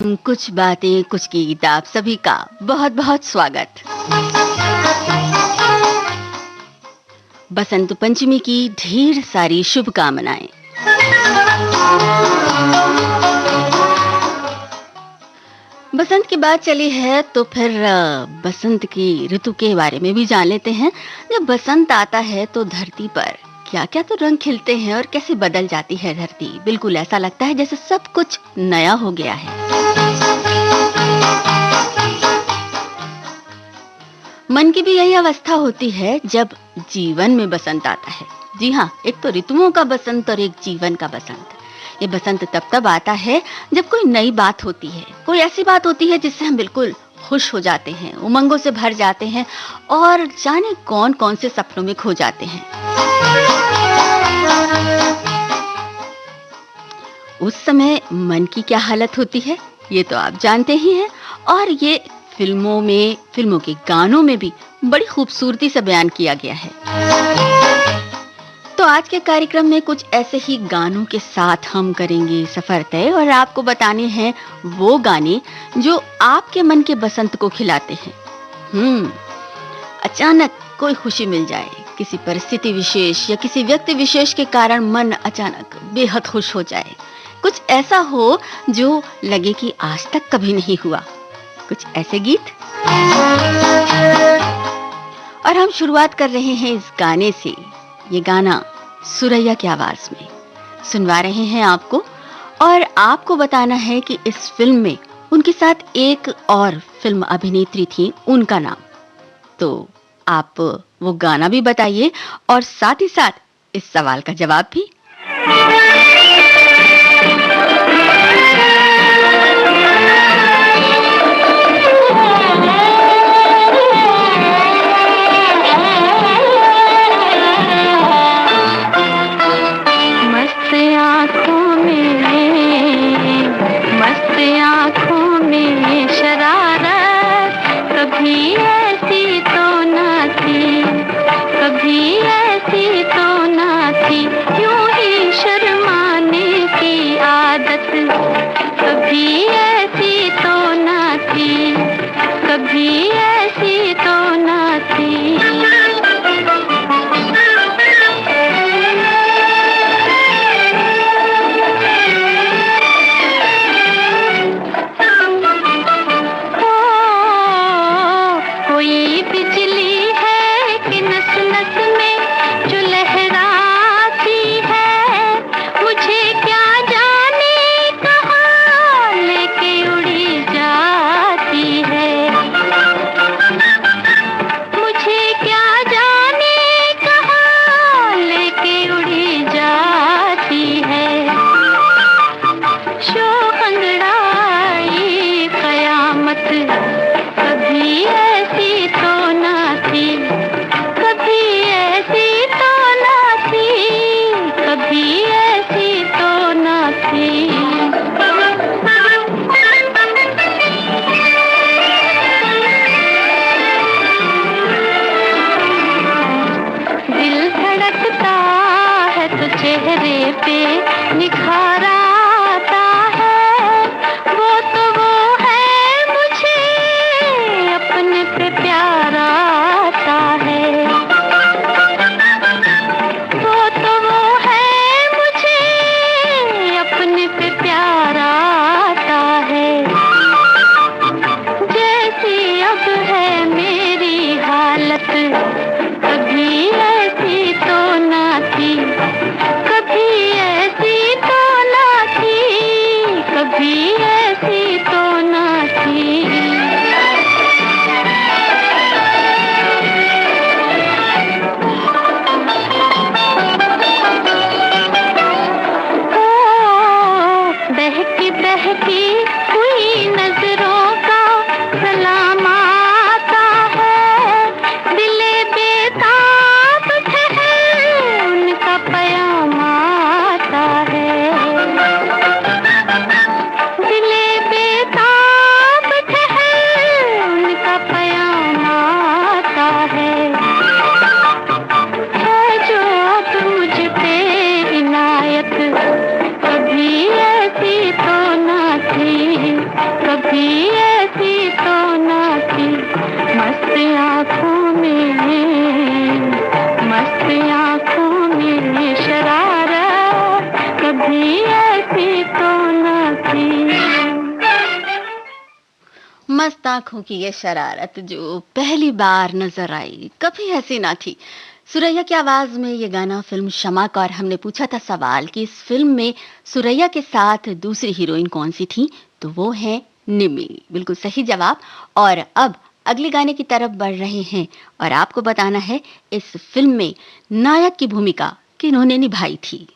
कुछ बातें कुछ गीत आप सभी का बहुत बहुत स्वागत। बसंत पंचमी की ढेर सारी शुभकामनाएं। बसंत की बात चली है तो फिर बसंत की ऋतु के बारे में भी जान लेते हैं। जब बसंत आता है तो धरती पर क्या क्या तो रंग खिलते हैं और कैसे बदल जाती है धरती। बिल्कुल ऐसा लगता है जैसे सब कुछ नया हो गया है। मन की भी यही अवस्था होती है जब जीवन में बसंत आता है। जी हाँ, एक तो ऋतुओं का बसंत और एक जीवन का बसंत। ये बसंत तब आता है जब कोई नई बात होती है, कोई ऐसी बात होती है जिससे हम बिल्कुल खुश हो जाते हैं, उमंगों से भर जाते हैं और जाने कौन कौन से सपनों में खो जाते हैं। उस समय मन की क्या हालत होती है ये तो आप जानते ही हैं, और ये फिल्मों के गानों में भी बड़ी खूबसूरती से बयान किया गया है। तो आज के कार्यक्रम में कुछ ऐसे ही गानों के साथ हम करेंगे सफर तय और आपको बताने हैं वो गाने जो आपके मन के बसंत को खिलाते हैं। अचानक कोई खुशी मिल जाए, किसी परिस्थिति विशेष या किसी व्यक्ति विशेष के कारण मन अचानक बेहद खुश हो जाए, कुछ ऐसा हो जो लगे कि आज तक कभी नहीं हुआ, कुछ ऐसे गीत। और हम शुरुआत कर रहे हैं इस गाने से। ये गाना सुरैया की आवाज में सुनवा रहे हैं आपको, और आपको बताना है कि इस फिल्म में उनके साथ एक और फिल्म अभिनेत्री थी, उनका नाम। तो आप वो गाना भी बताइए और साथ ही साथ इस सवाल का जवाब भी। दिले बेताब मस्त आंखों की ये शरारत जो पहली बार नजर आई कभी ऐसी ना थी। सुरैया की आवाज में ये गाना फिल्म शमा का। और हमने पूछा था सवाल कि इस फिल्म में सुरैया के साथ दूसरी हीरोइन कौन सी थी, तो वो है निम्मी। बिल्कुल सही जवाब। और अब अगले गाने की तरफ बढ़ रहे हैं और आपको बताना है इस फिल्म में नायक की भूमिका किन्होंने निभाई थी।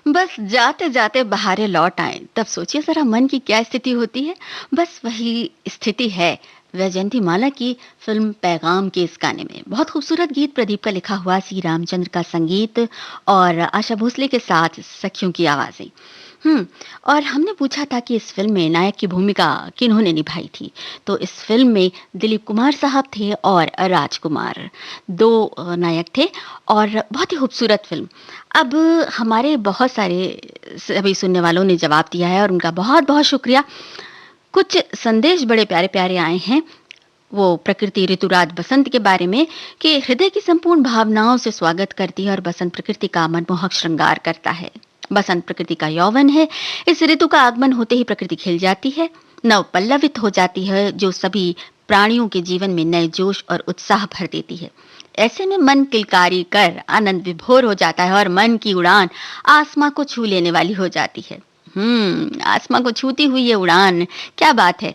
बस जाते जाते बहारे लौट आए, तब सोचिए जरा मन की क्या स्थिति होती है। बस वही स्थिति है वैजयंती माला की फिल्म पैगाम के इस गाने में। बहुत खूबसूरत गीत प्रदीप का लिखा हुआ, सी रामचंद्र का संगीत और आशा भोसले के साथ सखियों की आवाजें। और हमने पूछा था कि इस फिल्म में नायक की भूमिका किन्होंने निभाई थी, तो इस फिल्म में दिलीप कुमार साहब थे और राजकुमार, दो नायक थे और बहुत ही खूबसूरत फिल्म। अब हमारे बहुत सारे सभी सुनने वालों ने जवाब दिया है और उनका बहुत बहुत शुक्रिया। कुछ संदेश बड़े प्यारे प्यारे आए हैं। वो प्रकृति ऋतुराज बसंत के बारे में कि हृदय की संपूर्ण भावनाओं से स्वागत करती है और बसंत प्रकृति का मनमोहक श्रृंगार करता है। बसंत प्रकृति का यौवन है। इस ऋतु का आगमन होते ही प्रकृति खिल जाती है, नव पल्लवित हो जाती है, जो सभी प्राणियों के जीवन में नए जोश और उत्साह भर देती है। ऐसे में मन किलकारी कर आनंद विभोर हो जाता है और मन की उड़ान आसमां को छू लेने वाली हो जाती है। आसमां को छूती हुई ये उड़ान, क्या बात है।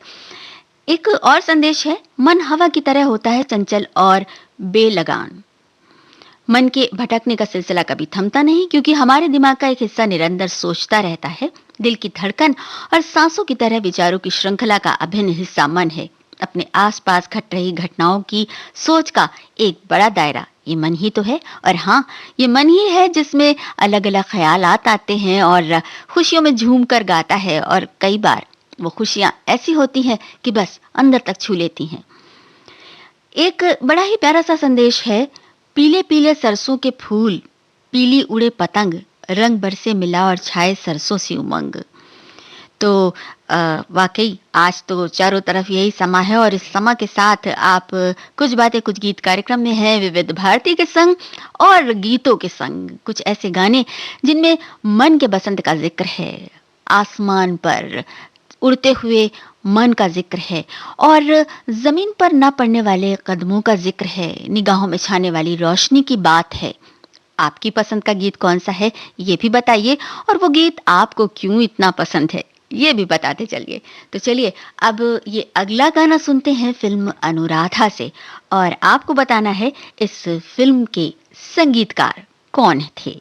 एक और संदेश है, मन हवा की तरह होता है चंचल और बेलगाम। मन के भटकने का सिलसिला कभी थमता नहीं, क्योंकि हमारे दिमाग का एक हिस्सा निरंतर सोचता रहता है। दिल की धड़कन और सांसों की तरह विचारों की श्रृंखला का अभिन्न हिस्सा मन है। अपने आसपास घट रही घटनाओं की सोच का एक बड़ा दायरा ये मन ही तो है। और हाँ, ये मन ही है जिसमें अलग अलग ख्यालात आते हैं और खुशियों में झूम कर गाता है, और कई बार वो खुशियां ऐसी होती हैं कि बस अंदर तक छू लेती हैं। एक बड़ा ही प्यारा सा संदेश है, पीले पीले सरसों के फूल, पीली उड़े पतंग, रंग बरसे मिला और छाए सरसों सी उमंग। तो वाकई आज तो चारों तरफ यही समा है, और इस समा के साथ आप कुछ बातें कुछ गीत कार्यक्रम में हैं विविध भारती के संग, और गीतों के संग कुछ ऐसे गाने जिनमें मन के बसंत का जिक्र है, आसमान पर उड़ते हुए मन का जिक्र है, और जमीन पर ना पड़ने वाले कदमों का जिक्र है, निगाहों में छाने वाली रोशनी की बात है। आपकी पसंद का गीत कौन सा है ये भी बताइए, और वो गीत आपको क्यों इतना पसंद है ये भी बताते चलिए। तो चलिए अब ये अगला गाना सुनते हैं फिल्म अनुराधा से, और आपको बताना है इस फिल्म के संगीतकार कौन थे।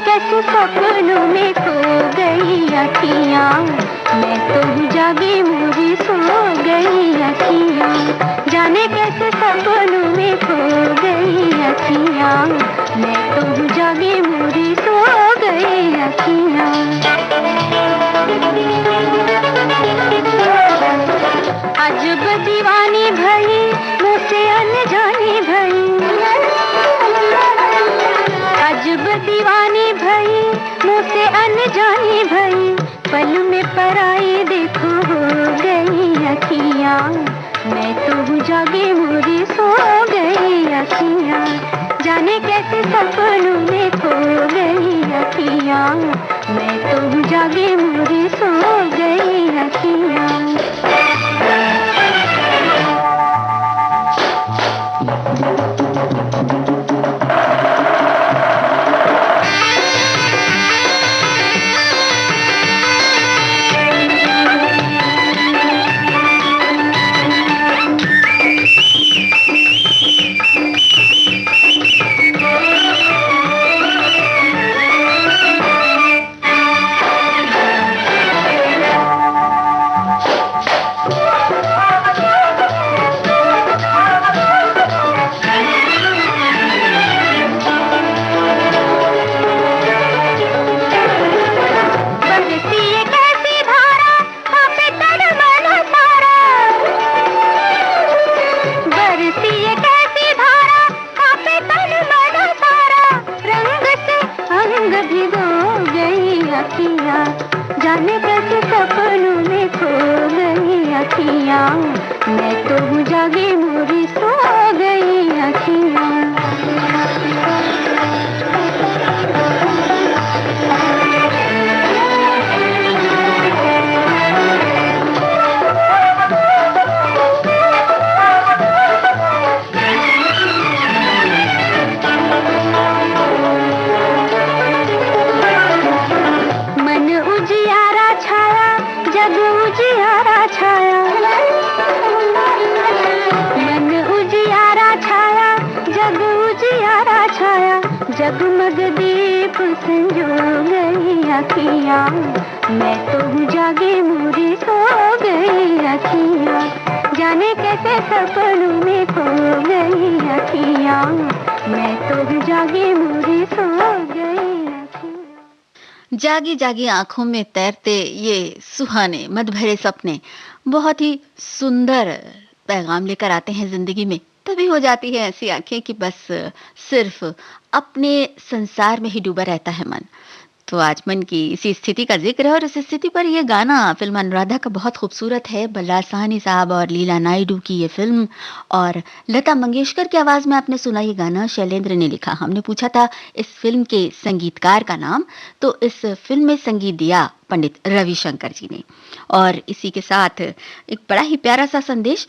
कैसे सपनों में खो गई अखियाँ, मैं तो जागी मुझे सो गई अखियाँ। जाने कैसे सपनों में खो गई अखियाँ, मैं तो जागी मुझे सो गई अखियाँ। अजब दीवानी भई मुझसे अनजानी भई, अजब दीवानी भई मुझसे अनजानी भई, पल में पराई देखो हो गई अखियाँ, मैं तो जागे मुझे सो गई अखियाँ। जाने कैसे सपनों में खो गई अखियाँ, मैं तो जागे मुझे सो गई अखियाँ। जगमग दीप संजो गई अखियाँ, मैं तो हूँ जागी मोरी सो गई अखियाँ, जाने कैसे सपनों में खो गई अखियाँ, मैं तो हूँ जागी मोरी सो गई अखियाँ। जागी जागी आंखों में तैरते ये सुहाने मद भरे सपने बहुत ही सुंदर पैगाम लेकर आते हैं जिंदगी में। तभी हो जाती है ऐसी आंखें कि बस सिर्फ अपने संसार में ही डूबा रहता है मन। तो आज मन की इसी स्थिति का जिक्र है और इस स्थिति पर यह गाना फिल्म अनुराधा का बहुत खूबसूरत है। बल्लाल साहनी साहब और लीला नायडू की ये फिल्म और लता मंगेशकर की आवाज में आपने सुना ये गाना, शैलेंद्र ने लिखा। हमने पूछा था इस फिल्म के संगीतकार का नाम, तो इस फिल्म में संगीत दिया पंडित रविशंकर जी ने। और इसी के साथ एक बड़ा ही प्यारा सा संदेश,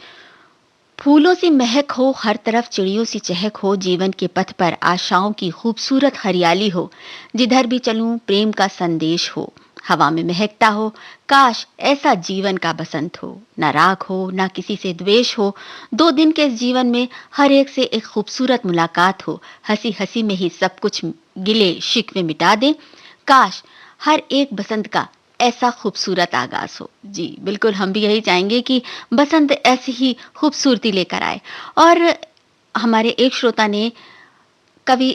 फूलों सी महक हो, हर तरफ चिड़ियों सी चहक हो, जीवन के पथ पर आशाओं की खूबसूरत हरियाली हो, जिधर भी चलूं प्रेम का संदेश हो, हवा में महकता हो, काश ऐसा जीवन का बसंत हो, ना राग हो ना किसी से द्वेष हो, 2 दिन के इस जीवन में हर एक से एक खूबसूरत मुलाकात हो, हंसी हंसी में ही सब कुछ गिले शिकवे मिटा दे, काश हर एक बसंत का ऐसा खूबसूरत आगाज हो। जी बिल्कुल, हम भी यही चाहेंगे कि बसंत ऐसी ही खूबसूरती लेकर आए। और हमारे एक श्रोता ने कवि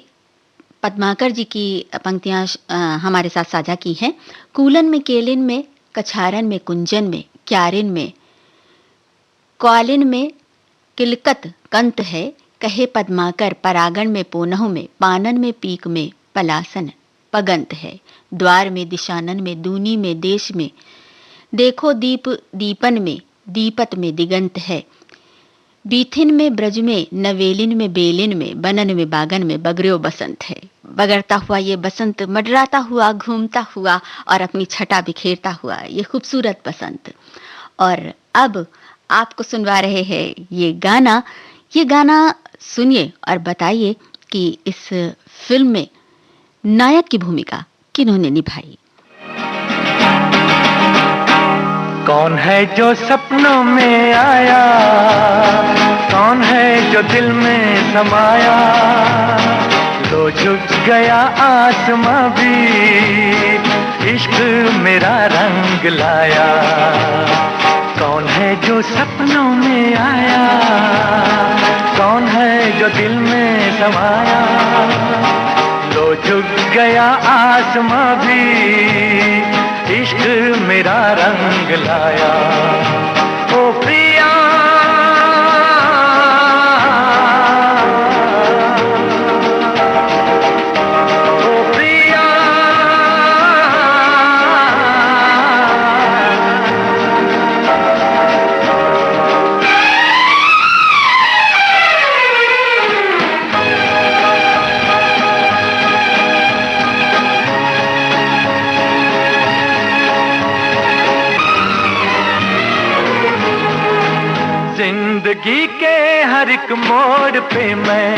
पद्माकर जी की पंक्तियां हमारे साथ साझा की हैं। कूलन में केलिन में, कछारन में कुंजन में, क्यारिन में क्वालिन में किलकत कंत है, कहे पद्माकर परागण में पोनहु में, पानन में पीक में पलासन पगंत है, द्वार में दिशानन में, दूनी में देश में, देखो दीप दीपन में, दीपत में दिगंत है, बीथिन में ब्रज में, नवेलिन में बेलिन में, बनन में बागन में बगर्यो बसंत है। बगरता हुआ ये बसंत, मंडराता हुआ, घूमता हुआ और अपनी छटा बिखेरता हुआ ये खूबसूरत बसंत। और अब आपको सुनवा रहे हैं ये गाना सुनिए और बताइए कि इस फिल्म में नायक की भूमिका किन्होंने निभाई। कौन है जो सपनों में आया, कौन है जो दिल में समाया, लो झुक गया आसमां भी, इश्क मेरा रंग लाया। कौन है जो सपनों में आया, कौन है जो दिल में समाया, लो झुक गया आसमां भी, इश्क मेरा रंग लाया। ओ प्रिया जिंदगी के हर एक मोड़ पे मैं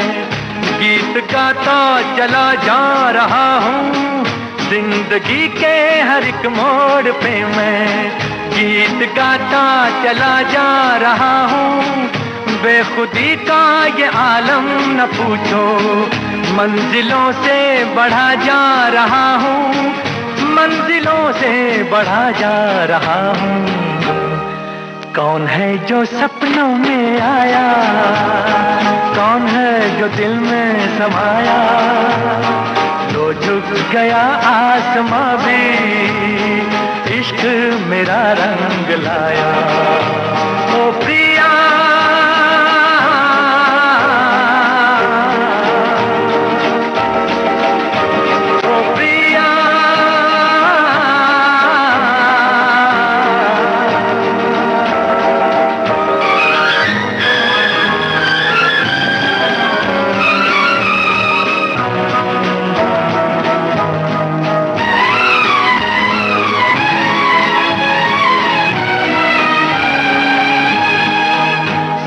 गीत गाता चला जा रहा हूँ। जिंदगी के हर एक मोड़ पे मैं गीत गाता चला जा रहा हूँ। बेखुदी का ये आलम न पूछो, मंजिलों से बढ़ा जा रहा हूँ, मंजिलों से बढ़ा जा रहा हूँ। कौन है जो सपनों में आया, कौन है जो दिल में समाया, लो झुक गया आसमां भी, इश्क मेरा रंग लाया। ओ प्रिया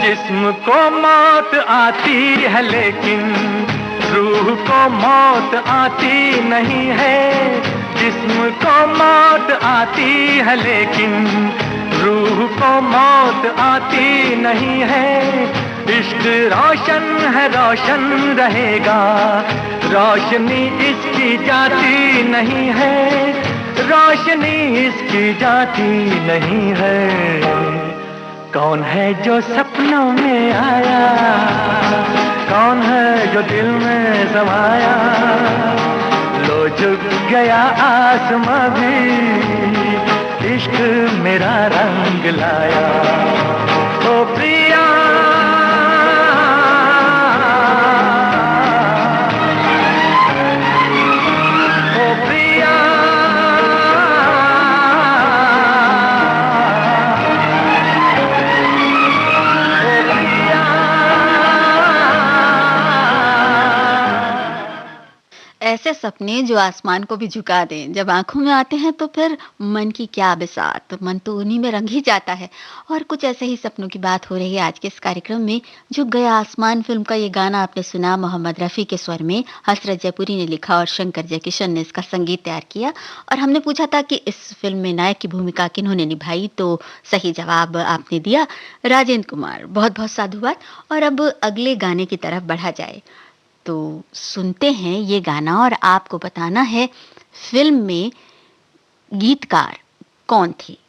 जिस्म को मौत आती है लेकिन रूह को मौत आती नहीं है। जिस्म को मौत आती है लेकिन रूह को मौत आती नहीं है। इश्क रोशन है, रोशन रहेगा, रोशनी इसकी जाती नहीं है, रोशनी इसकी जाती नहीं है। कौन है जो सपनों में आया, कौन है जो दिल में समाया, लो झुक गया आसमां भी, इश्क मेरा रंग लाया। ओ प्रिया ऐसे सपने जो आसमान को भी झुका दें, जब आंखों में आते हैं तो फिर मन की क्या बिसात, मन तो उन्हीं में रंग ही जाता है। और कुछ ऐसे ही सपनों की बात हो रही है आज के इस कार्यक्रम में। जो गया आसमान फिल्म का ये गाना आपने सुना, मोहम्मद रफ़ी के स्वर में हसरत जयपुरी ने लिखा और शंकर जयकिशन ने इसका संगीत तैयार किया। और हमने पूछा था कि इस फिल्म में नायक की भूमिका किन्होंने निभाई, तो सही जवाब आपने दिया, राजेंद्र कुमार। बहुत बहुत साधुवाद। और अब अगले गाने की तरफ बढ़ा जाए, तो सुनते हैं ये गाना और आपको बताना है फिल्म में गीतकार कौन थे।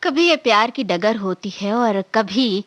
कभी ये प्यार की डगर होती है और कभी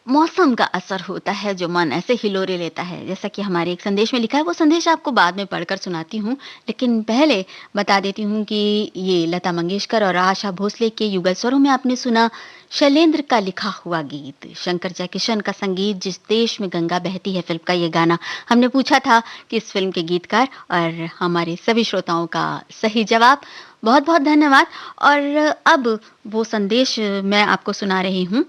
मौसम का असर होता है जो मन ऐसे हिलोरे लेता है। जैसा कि हमारे एक संदेश में लिखा है, वो संदेश आपको बाद में पढ़कर सुनाती हूँ, लेकिन पहले बता देती हूँ कि ये लता मंगेशकर और आशा भोसले के युगल स्वरों में आपने सुना शैलेंद्र का लिखा हुआ गीत, शंकर जयकिशन का संगीत, जिस देश में गंगा बहती है फिल्म का ये गाना। हमने पूछा था कि इस फिल्म के गीतकार, और हमारे सभी श्रोताओं का सही जवाब। बहुत बहुत धन्यवाद। और अब वो संदेश मैं आपको सुना रही हूँ।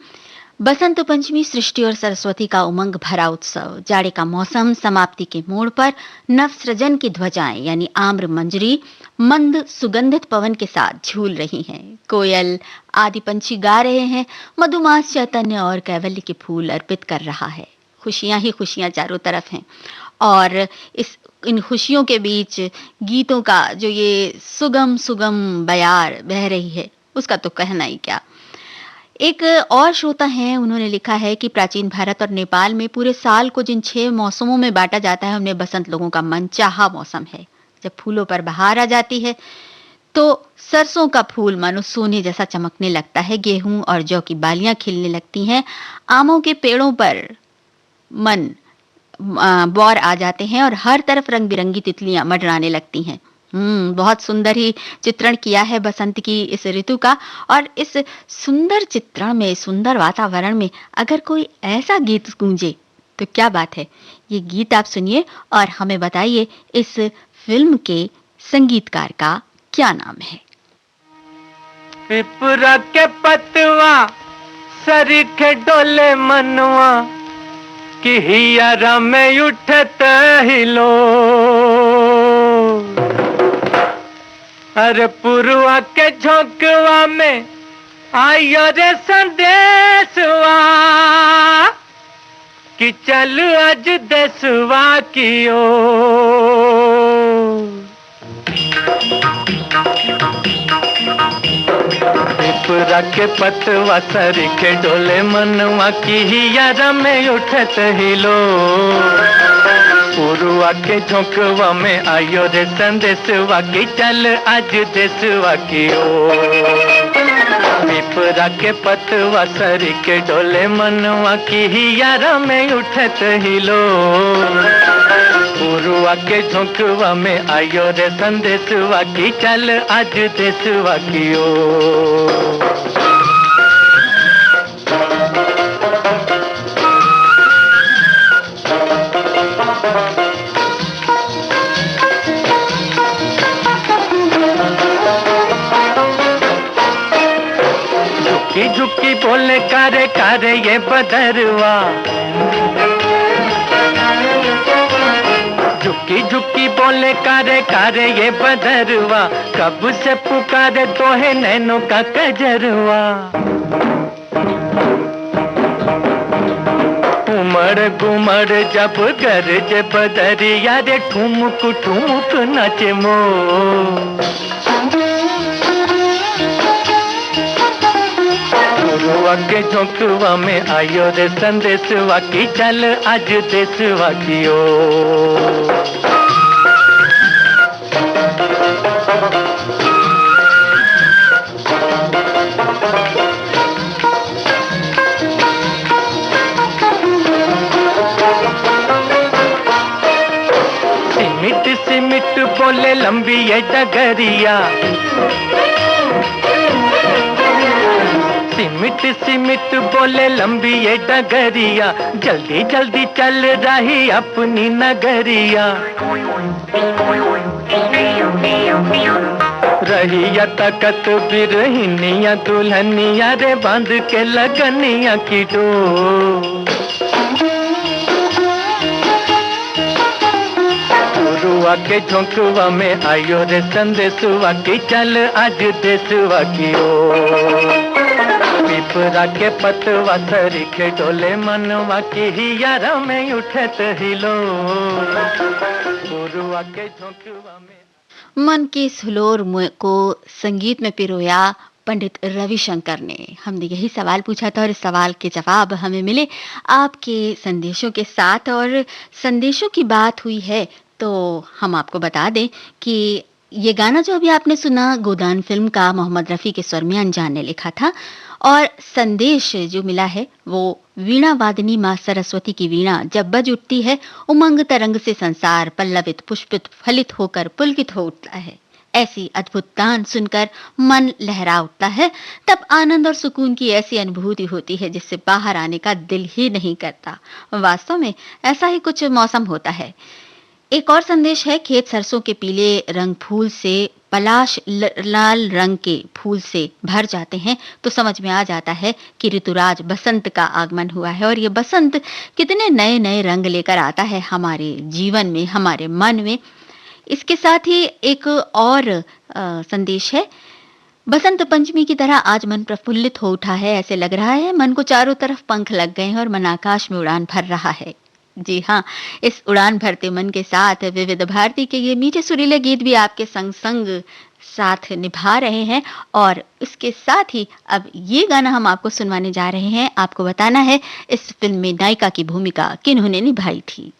बसंत पंचमी सृष्टि और सरस्वती का उमंग भरा उत्सव, जाड़े का मौसम समाप्ति के मोड़ पर, नव सृजन की ध्वजाएं यानी आम्र मंजरी मंद सुगंधित पवन के साथ झूल रही हैं। कोयल आदि पंछी गा रहे हैं, मधुमास चैतन्य और कैवल्य के फूल अर्पित कर रहा है। खुशियां ही खुशियां चारों तरफ हैं, और इन खुशियों के बीच गीतों का जो ये सुगम सुगम बयार बह रही है, उसका तो कहना ही क्या। एक और श्रोता हैं, उन्होंने लिखा है कि प्राचीन भारत और नेपाल में पूरे साल को जिन 6 मौसमों में बांटा जाता है, उनमें बसंत लोगों का मनचाहा मौसम है। जब फूलों पर बहार आ जाती है तो सरसों का फूल मानो सोने जैसा चमकने लगता है, गेहूं और जौ की बालियां खिलने लगती हैं, आमों के पेड़ों पर मन बौर आ जाते हैं और हर तरफ रंग बिरंगी तितलियां मंडराने लगती हैं। बहुत सुंदर ही चित्रण किया है बसंत की इस ऋतु का। और इस सुंदर चित्रण में, सुंदर वातावरण में अगर कोई ऐसा गीत गूंजे तो क्या बात है। ये गीत आप सुनिए और हमें बताइए इस फिल्म के संगीतकार का क्या नाम है। पिपरा के पतवा सरीखे डोले मनवा कि हियारा में उठत हिलो, अरे पुरवा के झोंकवा में आयो रे संदेशवा कि चल आज देशवा की ओर। पिपरा के पतवा सरीखे डोले मनवा की हियारा में उठत हिलो, पुरवा के झोंकवा में आयो रे संदेशवा की चल आज देशवा की ओर। पिपरा के पतवा सरीखे डोले मनवा की हियारा में उठत हिलो, पुरवा के झोंकवा में आयो रे संदेशवा की चल आज देशवा की ओर। झुकी झुकी बोले कारे कारे ये बदरवा, झुकी झुकी बोले कारे कारे ये बदरवा, कब से पुकारे तो है नैनों का कजरवा। उमड़ घुमड़ जब गरज बदरिया रे ठुमक ठुमक नाचे मोर। पुरवा के झोंकवा में आयो रे संदेशवा की चल आज देशवा की ओर। सिमिट सिमिट बोले लंबी ये डगरिया, सिमिट सिमिट बोले लंबी ये डगरिया, जल्दी जल्दी चल रही अपनी नगरिया। रहिया तकत बिरहिनिया दुल्हनिया रे बांध के लगनिया की डोर। पुरवा के झोंकवा में आयो रे संदेशवा की चल आज देशवा की ओर। पिपरा के पतवा सरीखे डोले मनवा की हियारा में उठत हिलो, पुरवा के झोंकवा में। मन के इस हुलोर को संगीत में पिरोया पंडित रविशंकर ने। हमने यही सवाल पूछा था और इस सवाल के जवाब हमें मिले आपके संदेशों के साथ। और संदेशों की बात हुई है तो हम आपको बता दें कि ये गाना जो अभी आपने सुना गोदान फिल्म का मोहम्मद रफ़ी के स्वर में अनजान ने लिखा था और संदेश जो मिला है वो वीणा वादनी माँ सरस्वती की वीणा जब बज उठती है उमंग तरंग से संसार पल्लवित पुष्पित फलित होकर पुलकित हो उठता है। ऐसी अद्भुत तान सुनकर मन लहरा उठता है। तब आनंद और सुकून की ऐसी अनुभूति होती है जिससे बाहर आने का दिल ही नहीं करता। वास्तव में ऐसा ही कुछ मौसम होता है। एक और संदेश है, खेत सरसों के पीले रंग फूल से पलाश लाल रंग के फूल से भर जाते हैं तो समझ में आ जाता है कि ऋतुराज बसंत का आगमन हुआ है और ये बसंत कितने नए नए रंग लेकर आता है हमारे जीवन में, हमारे मन में। इसके साथ ही एक और संदेश है, बसंत पंचमी की तरह आज मन प्रफुल्लित हो उठा है। ऐसे लग रहा है मन को चारों तरफ पंख लग गए हैं और मन आकाश में उड़ान भर रहा है। जी हाँ, इस उड़ान भरते मन के साथ विविध भारती के ये मीठे सुरीले गीत भी आपके संग संग साथ निभा रहे हैं। और इसके साथ ही अब ये गाना हम आपको सुनवाने जा रहे हैं। आपको बताना है इस फिल्म में नायिका की भूमिका किन्होंने निभाई थी।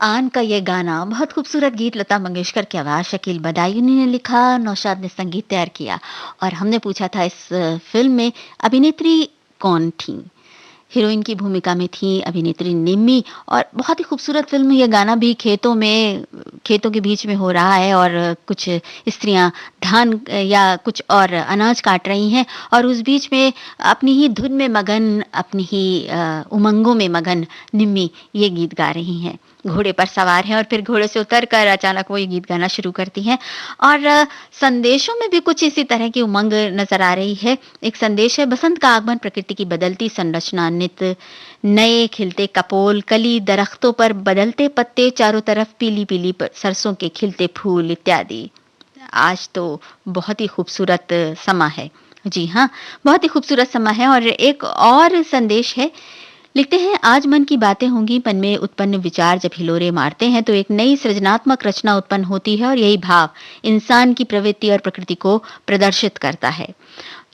आन का ये गाना, बहुत खूबसूरत गीत, लता मंगेशकर की आवाज़, शकील बदायूनी ने लिखा, नौशाद ने संगीत तैयार किया। और हमने पूछा था इस फ़िल्म में अभिनेत्री कौन थीं? हीरोइन की भूमिका में थी अभिनेत्री निम्मी। और बहुत ही खूबसूरत फ़िल्म, ये गाना भी खेतों के बीच में हो रहा है और कुछ स्त्रियां धान या कुछ और अनाज काट रही हैं और उस बीच में अपनी ही धुन में मगन, अपनी ही उमंगों में मगन निम्मी ये गीत गा रही हैं। घोड़े पर सवार हैं और फिर घोड़े से उतरकर अचानक वो ये गीत गाना शुरू करती हैं। और संदेशों में भी कुछ इसी तरह की उमंग नजर आ रही है। एक संदेश है, बसंत का आगमन, प्रकृति की बदलती संरचना, नित नए खिलते कपोल, कली, दरख्तों पर बदलते पत्ते, चारों तरफ पीली पीली सरसों के खिलते फूल इत्यादि। आज तो बहुत ही खूबसूरत समा है। जी हाँ, बहुत ही खूबसूरत समा है। और एक और संदेश है, लिखते हैं, आज मन की बातें होंगी, मन में उत्पन्न विचार जब हिलोरे मारते हैं तो एक नई सृजनात्मक रचना उत्पन्न होती है और यही भाव इंसान की प्रवृत्ति और प्रकृति को प्रदर्शित करता है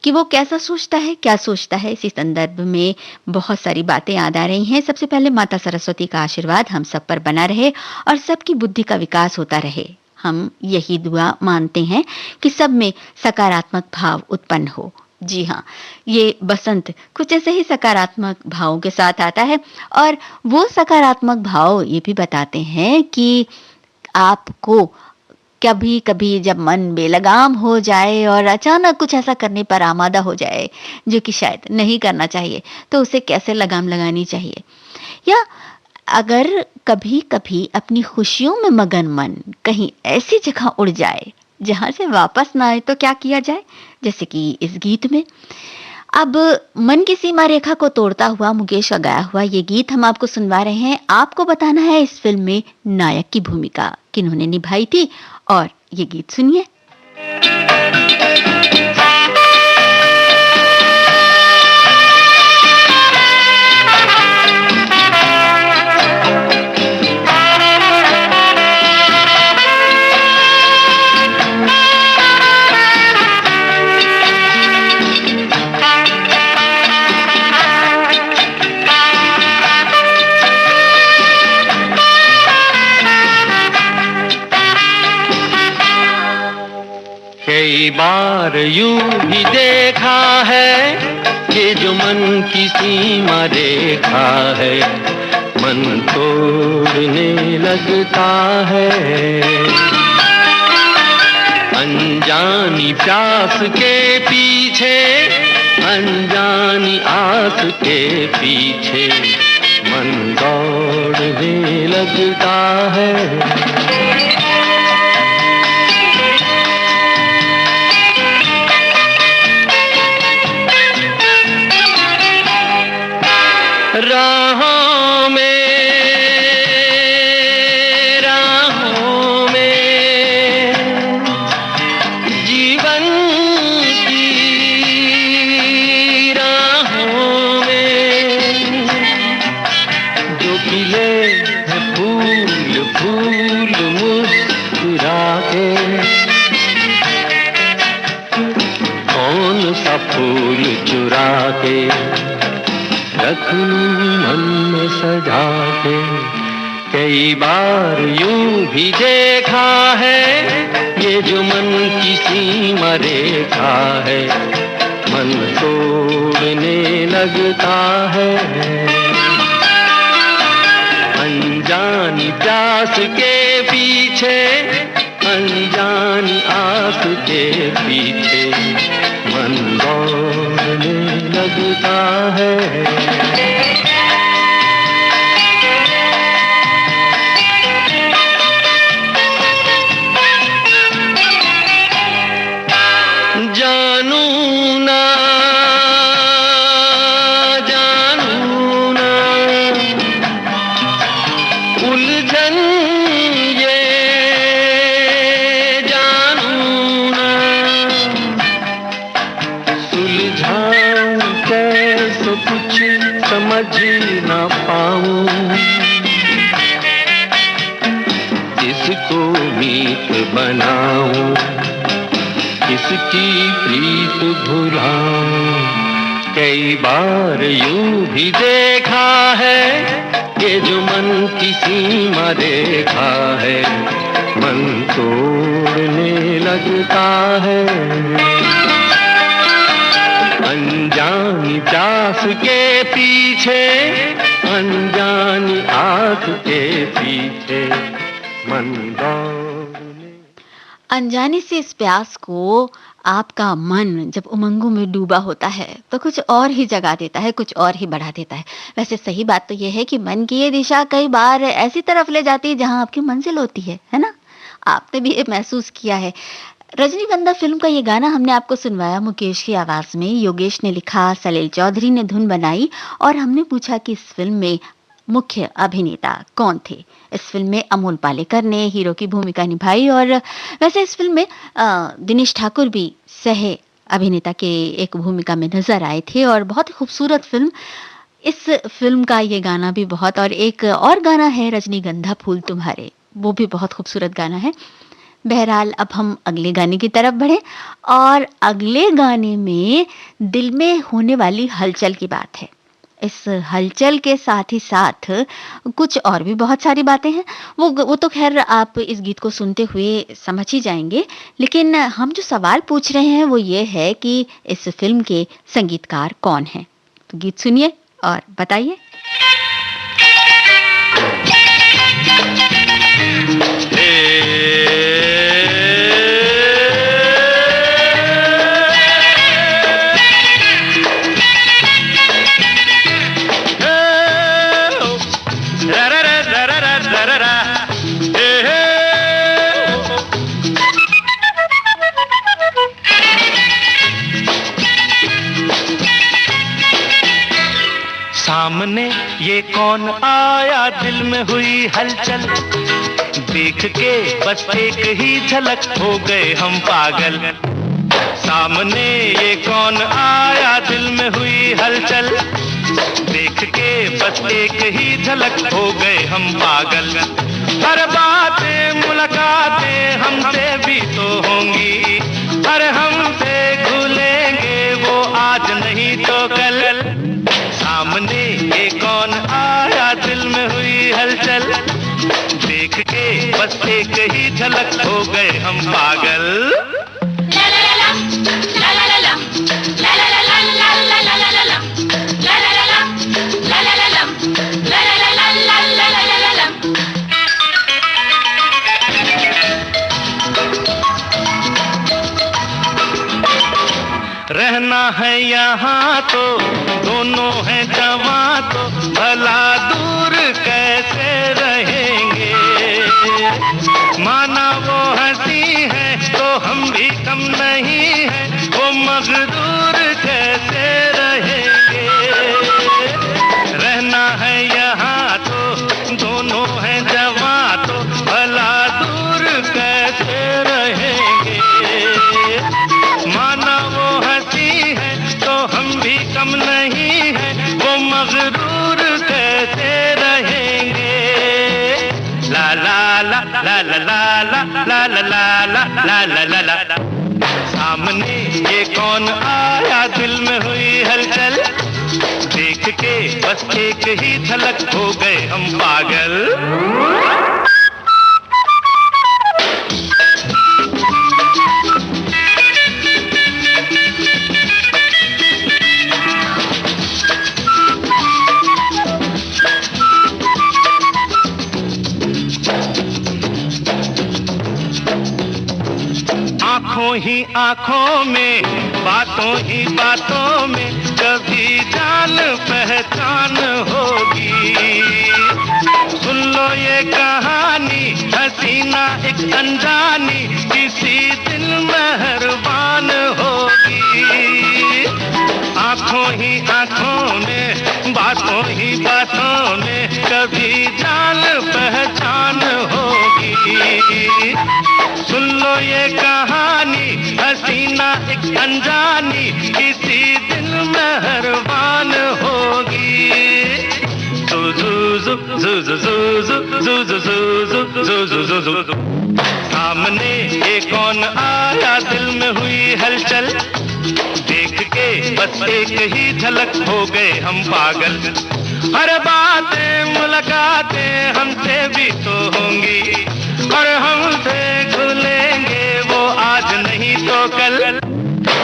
कि वो कैसा सोचता है, क्या सोचता है। इसी संदर्भ में बहुत सारी बातें याद आ रही हैं। सबसे पहले माता सरस्वती का आशीर्वाद हम सब पर बना रहे और सबकी बुद्धि का विकास होता रहे। हम यही दुआ मानते हैं कि सब में सकारात्मक भाव उत्पन्न हो। जी हाँ, ये बसंत कुछ ऐसे ही सकारात्मक भावों के साथ आता है और वो सकारात्मक भाव ये भी बताते हैं कि आपको कभी कभी जब मन बेलगाम हो जाए और अचानक कुछ ऐसा करने पर आमादा हो जाए जो कि शायद नहीं करना चाहिए, तो उसे कैसे लगाम लगानी चाहिए। या अगर कभी कभी अपनी खुशियों में मगन मन कहीं ऐसी जगह उड़ जाए जहां से वापस ना आए तो क्या किया जाए, जैसे कि इस गीत में। अब मन की सीमा रेखा को तोड़ता हुआ मुकेश का गाया हुआ ये गीत हम आपको सुनवा रहे हैं। आपको बताना है इस फिल्म में नायक की भूमिका किन्होंने निभाई थी और ये गीत सुनिए। कई बार यूं भी देखा है ये जो मन की सीमा रेखा है, मन तोड़ने लगता है। अनजानी प्यास के पीछे, अनजानी आस के पीछे मन दौड़ने लगता है। राहों में जीवन की राहों में जो खिले हैं फूल फूल मुस्कुरा के, कौन सा फूल चुरा के रखूं मन में सजा के। कई बार यूं भी देखा है ये जो मन की सीमा रेखा है, मन तोड़ने लगता है। अनजानी प्यास के पीछे, अनजानी आस के पीछे मन दौड़ने लगता है। जानू ना जानू ना उलझन ये जानू ना, सुलझाऊं कैसे कुछ समझ ना पाऊं, किसको मीत बनाऊं, किसकी प्रीत भुलाऊं। कई बार यूं भी देखा है ये जो मन की सीमा रेखा है, मन तोड़ने लगता है। अनजानी प्यास के पीछे, अनजानी आस के पीछे मन दौड़ने। अनजाने से इस प्यास को आपका मन जब उमंगों में डूबा होता है तो कुछ और ही जगा देता है, कुछ और ही बढ़ा देता है। वैसे सही बात तो यह है कि मन की ये दिशा कई बार ऐसी तरफ ले जाती है जहां आपकी मंजिल होती है ना? आपने भी ये महसूस किया है। रजनीगंधा फिल्म का ये गाना हमने आपको सुनवाया मुकेश की आवाज में। योगेश ने लिखा, सलील चौधरी ने धुन बनाई और हमने पूछा कि इस फिल्म में मुख्य अभिनेता कौन थे। इस फिल्म में अमोल पालेकर ने हीरो की भूमिका निभाई और वैसे इस फिल्म में दिनेश ठाकुर भी सह अभिनेता के एक भूमिका में नजर आए थे और बहुत ही खूबसूरत फिल्म। इस फिल्म का ये गाना भी बहुत, और एक और गाना है रजनीगंधा फूल तुम्हारे, वो भी बहुत खूबसूरत गाना है। बहरहाल अब हम अगले गाने की तरफ बढ़े और अगले गाने में दिल में होने वाली हलचल की बात है। इस हलचल के साथ ही साथ कुछ और भी बहुत सारी बातें हैं। वो तो खैर आप इस गीत को सुनते हुए समझ ही जाएंगे, लेकिन हम जो सवाल पूछ रहे हैं वो ये है कि इस फिल्म के संगीतकार कौन हैं। तो गीत सुनिए और बताइए। सामने ये कौन आया, दिल में हुई हलचल, देख के बस एक ही झलक हो गए हम पागल। सामने ये कौन आया, दिल में हुई हलचल, देख के बस एक ही झलक हो गए हम पागल। हर बातें मुलाकातें हमसे भी तो होंगी, हर हमसे भूलेंगे वो आज नहीं तो कल। सामने ये कौन आया, दिल में हुई हलचल, देख के बस एक ही झलक हो गए हम पागल। रहना है यहाँ तो दोनों हैं जवां, तो भला दूर कैसे रहेंगे। माना वो हंसी है तो हम भी कम नहीं है, वो मगरूर कैसे रहेंगे। रहना है यहाँ तो दोनों हैं जवां, तो भला दूर कैसे रहेंगे। माना वो हंसी है तो हम भी कम नहीं है, वो मगरूर कैसे रहेंगे। ला ला ला ला ला ला ला ला ला ला ला ला ला ला। सामने ये कौन आया, दिल में हुई हलचल, देख के बस एक ही झलक हो गए हम पागल। आँखों ही आँखों में, बातों ही बातों में कभी जान पहचान होगी। सुन लो ये कहानी, हसीना एक अनजानी किसी दिन मेहरबान होगी। आँखों ही आँखों में, बातों ही बातों में कभी जान पहचान होगी। सुन लो ये कहानी, हसीना एक अनजानी किसी दिन मेहरबान होगी। सामने ये कौन आया, दिल में हुई हलचल, देख के बस एक ही झलक हो गए हम पागल। हर बातें मुलाकातें हमसे भी तो होंगी, और हमसे खुलेंगे वो आज नहीं तो कल।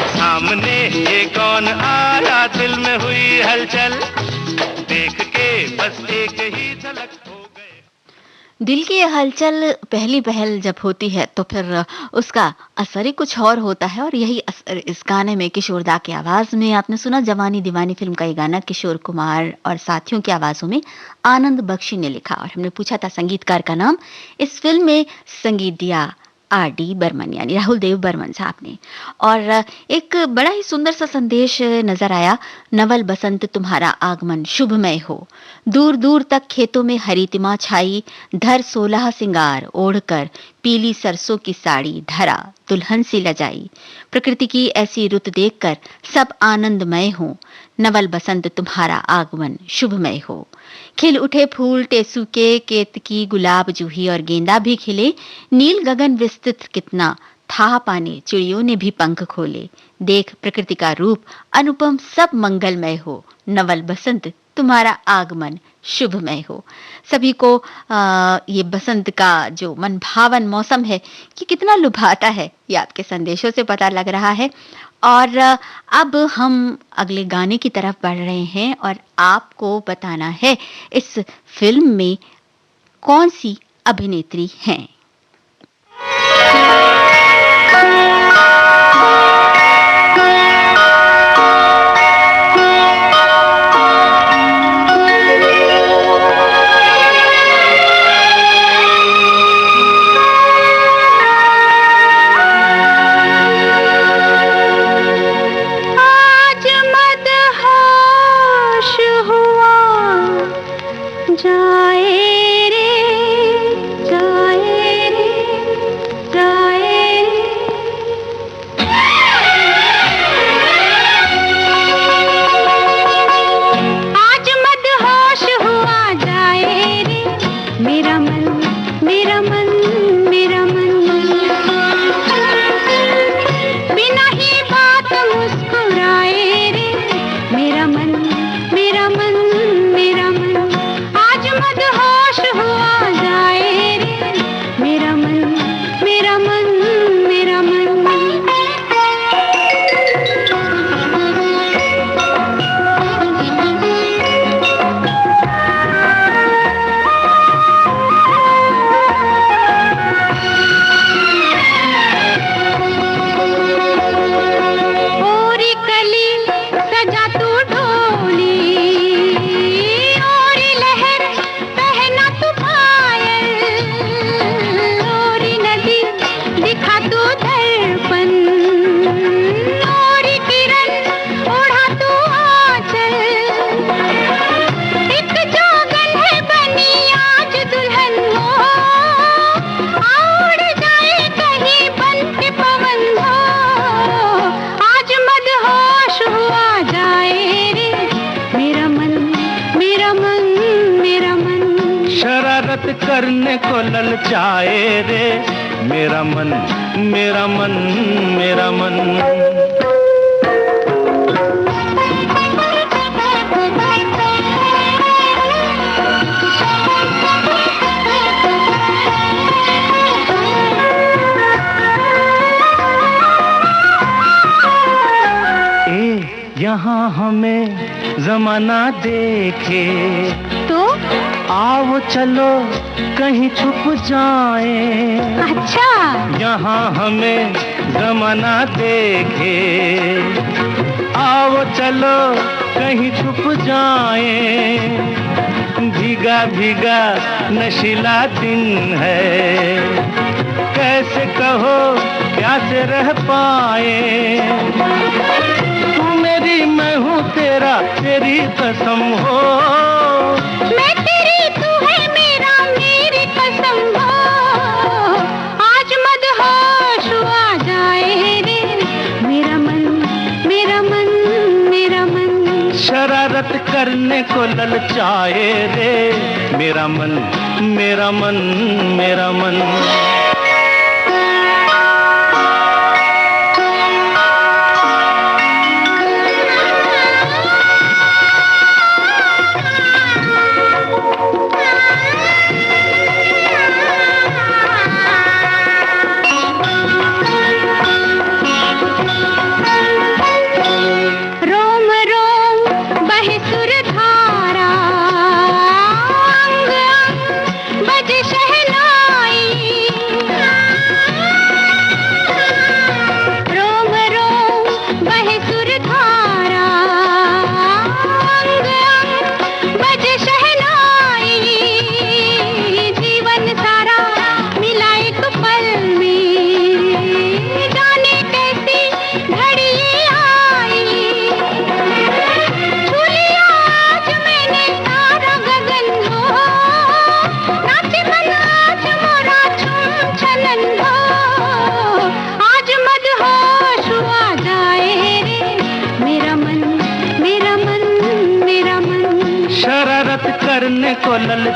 सामने ये कौन आया, दिल में हुई हलचल, देख के बस एक ही झलक हो गए। दिल की ये हलचल पहली पहल जब होती है तो फिर उसका असर ही कुछ और होता है, और यही असर इस गाने में किशोर दा की आवाज में आपने सुना। जवानी दीवानी फिल्म का ये गाना किशोर कुमार और साथियों की आवाजों में आनंद बख्शी ने लिखा, और हमने पूछा था संगीतकार का नाम। इस फिल्म में संगीत दिया R.D. बर्मन यानी राहुल देव बर्मन साहब ने। और एक बड़ा ही सुंदर सा संदेश नजर आया, नवल बसंत तुम्हारा आगमन शुभमय हो, दूर दूर तक खेतों में हरितिमा छाई, धर 16 सिंगार ओढ़कर, पीली सरसों की साड़ी धरा दुल्हन सी लजाई, प्रकृति की ऐसी रुत देखकर सब आनंदमय हो, नवल बसंत तुम्हारा आगमन शुभमय हो। खिल उठे फूल टेसू के, केतकी गुलाब जूही और गेंदा भी खिले, नील गगन विस्तृत कितना था पाने, चिड़ियों ने भी पंख खोले, देख प्रकृति का रूप अनुपम सब मंगलमय हो, नवल बसंत तुम्हारा आगमन शुभमय हो। सभी को ये बसंत का जो मन भावन मौसम है कि कितना लुभाता है, ये आपके संदेशों से पता लग रहा है। और अब हम अगले गाने की तरफ बढ़ रहे हैं, और आपको बताना है इस फिल्म में कौन सी अभिनेत्री हैं। करने को ललचाए रे मेरा मन, मेरा मन, मेरा मन। यहाँ हमें जमाना देखे तो आओ चलो कहीं छुप जाए। अच्छा, यहाँ हमें जमाना देखे आओ चलो कहीं छुप जाए। भीगा भीगा नशीला दिन है, कैसे कहो क्या से रह पाए। मैं हूँ तेरा, तेरी कसम हो, मैं तेरी तू है मेरा, मेरी कसम हो। आज मदहोश आ जाए रे मेरा मन, मेरा मन, मेरा मन। शरारत करने को ललचाए रे मेरा मन, मेरा मन, मेरा मन।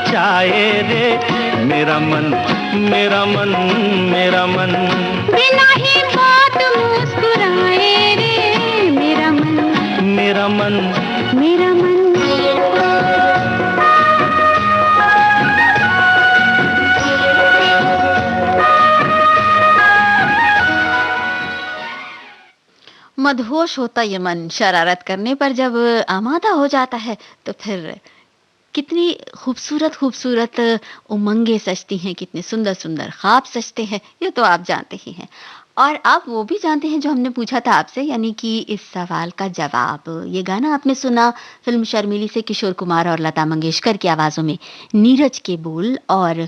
चाहे रे मेरा मन, मेरा मन, मेरा मन। बिना ही बात मुस्कुराए रे मेरा मन, मेरा मन, मेरा मन। मदहोश होता ये मन शरारत करने पर जब आमादा हो जाता है तो फिर कितनी खूबसूरत खूबसूरत उमंगें सजती हैं, कितने सुंदर सुंदर ख्वाब सजते हैं, ये तो आप जानते ही हैं। और आप वो भी जानते हैं जो हमने पूछा था आपसे, यानी कि इस सवाल का जवाब। ये गाना आपने सुना फिल्म शर्मीली से, किशोर कुमार और लता मंगेशकर की आवाज़ों में, नीरज के बोल और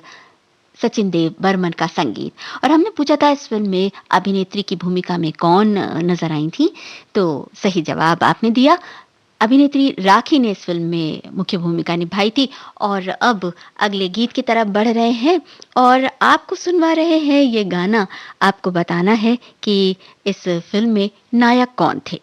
सचिन देव बर्मन का संगीत। और हमने पूछा था इस फिल्म में अभिनेत्री की भूमिका में कौन नजर आई थी, तो सही जवाब आपने दिया, अभिनेत्री राखी ने इस फिल्म में मुख्य भूमिका निभाई थी। और अब अगले गीत की तरफ बढ़ रहे हैं और आपको सुनवा रहे हैं ये गाना। आपको बताना है कि इस फिल्म में नायक कौन थे।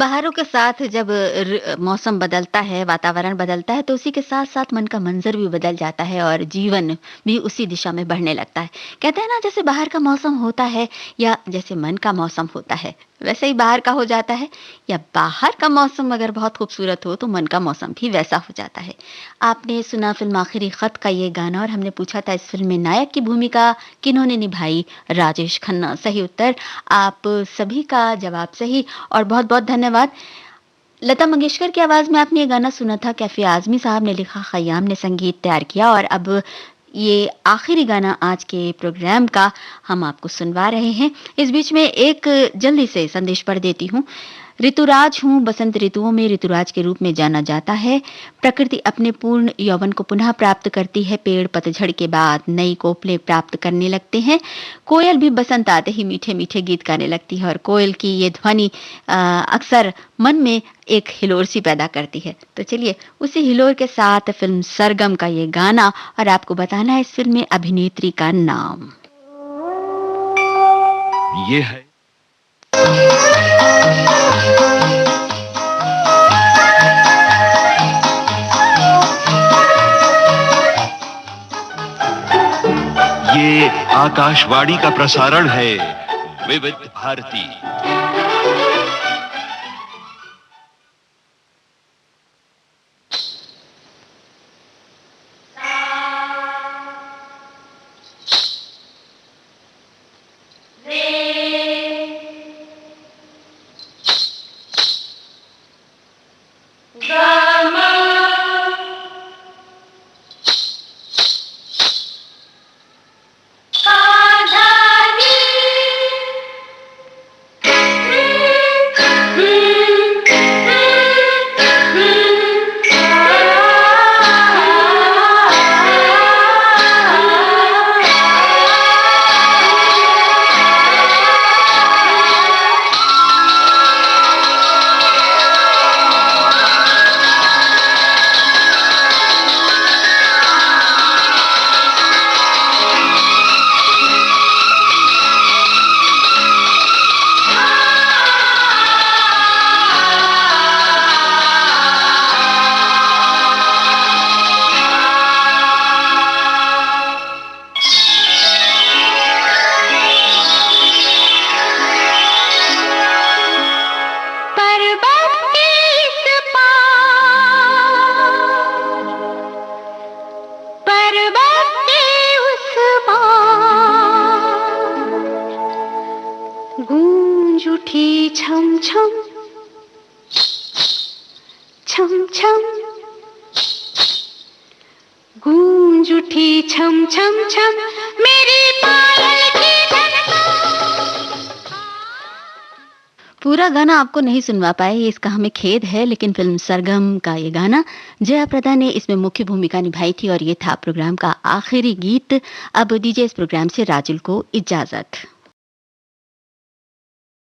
बहारों के साथ जब मौसम बदलता है, वातावरण बदलता है, तो उसी के साथ-साथ मन का मंज़र भी बदल जाता है और जीवन भी उसी दिशा में बढ़ने लगता है। कहते हैं ना, जैसे बाहर का मौसम होता है या जैसे मन का मौसम होता है, वैसे ही बाहर का हो जाता है, या बाहर का मौसम अगर बहुत खूबसूरत हो तो मन का मौसम भी वैसा हो जाता है। आपने सुना फ़िल्म आखिरी ख़त का ये गाना और हमने पूछा था इस फ़िल्म में नायक की भूमिका किन्होंने निभाई? राजेश खन्ना। सही उत्तर, आप सभी का जवाब सही और बहुत-बहुत धन्यवाद। लता मंगेशकर की आवाज़ में आपने ये गाना सुना था, कैफ़ी आज़मी साहब ने लिखा, ख़य्याम ने संगीत तैयार किया। और अब ये आखिरी गाना आज के प्रोग्राम का हम आपको सुनवा रहे हैं। इस बीच में एक जल्दी से संदेश पढ़ देती हूँ। ऋतुराज हूँ, बसंत ऋतुओं में ऋतुराज के रूप में जाना जाता है। प्रकृति अपने पूर्ण यौवन को पुनः प्राप्त करती है। पेड़ पतझड़ के बाद नई कोपलें प्राप्त करने लगते हैं। कोयल भी बसंत आते ही मीठे मीठे गीत गाने लगती है और कोयल की ये ध्वनि अक्सर मन में एक हिलोर सी पैदा करती है। तो चलिए उसी हिलोर के साथ फिल्म सरगम का ये गाना, और आपको बताना है इस फिल्म में अभिनेत्री का नाम। ये है ये आकाशवाणी का प्रसारण है विविध भारती। गूंज उठी छम छम छम छम, गूंज उठी छम छम छम मेरी पायल की पूरा गाना आपको नहीं सुनवा पाए, इसका हमें खेद है, लेकिन फिल्म सरगम का ये गाना जया प्रदा ने इसमें मुख्य भूमिका निभाई थी और ये था प्रोग्राम का आखिरी गीत। अब दीजिए इस प्रोग्राम से राजुल को इजाजत।